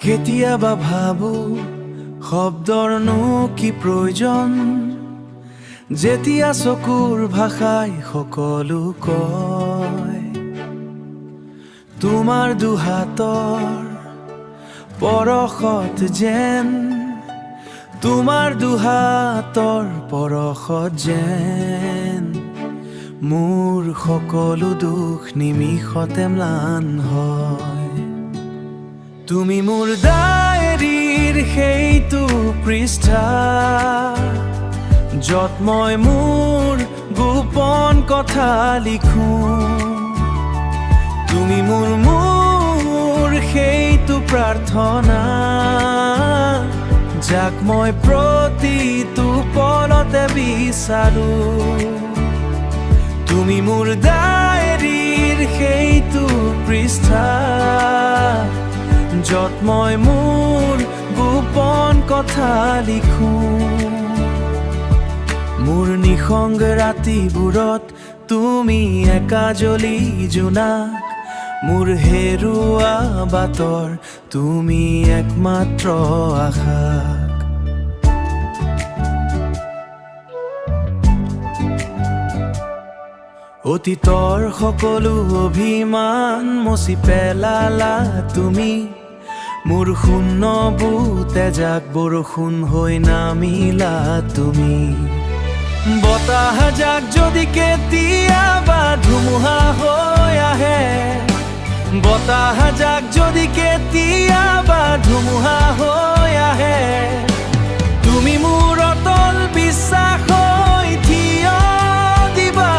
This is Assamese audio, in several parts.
কেতিয়াবা ভাবো শব্দৰনো কি প্ৰয়োজন, যেতিয়া চকুৰ ভাষাই সকলো কয়। তোমাৰ দুহাতৰ পৰশত যেন, তোমাৰ দুহাতৰ পৰশত যেন মোৰ সকলো দুখ নিমিষতে ম্লান হয়। তুমি মোৰ ডায়েৰীৰ সেইটো পৃষ্ঠা, য'ত মই মোৰ গোপন কথা লিখো। তুমি মোৰ সেইটো প্ৰাৰ্থনা, যাক মই প্ৰতিটো পলতে বিচাৰো। তুমি মোৰ ডায়েৰীৰ সেইটো পৃষ্ঠা, য'ত মই মোৰ গোপন কথা লিখো। মোৰ নিসংগ ৰাতিবোৰত তুমি একা জ্বলি জোনাক, মোৰ হেৰুৱা বাটৰ তুমি একমাত্ৰ আশা। অতীতৰ সকলো অভিমান মচি পেলালা তুমি, মোৰ শূন্য বুট এজাক বৰষুণ হৈ নামিলা তুমি। বতাহ যাক যদি কেতিয়াবা ধুমুহা হৈ আহে, বতাহ যাক যদি কেতিয়াবা ধুমুহা হৈ আহে, তুমি মোৰ অটল বিশ্বাস হৈ থিয় দিবা।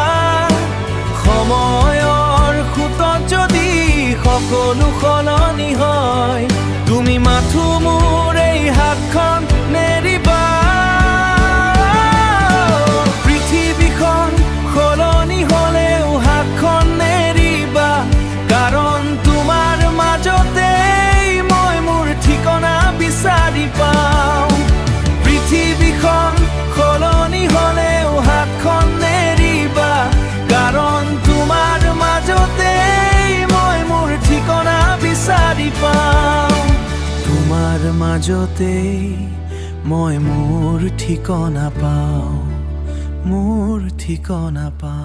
সময়ৰ সোঁতত যদি সকলো সলনি হয়, তুমি মাথো মোৰ এই হাতখন নেৰিবা। পৃথিৱীখন সলনি হ'লেও হাতখন নেৰিবা, কাৰণ তোমাৰ মাজতেই মই মোৰ ঠিকনা বিচাৰি পাওঁ। পৃথিৱীখন সলনি হ'লেও হাতখন নেৰিবা, কাৰণ তোমাৰ মাজতেই মই মোৰ ঠিকনা বিচাৰি পাওঁ। তোমাৰ মাজতেই মই মোৰ ঠিকনা পাওঁ, মোৰ ঠিকনা পাওঁ।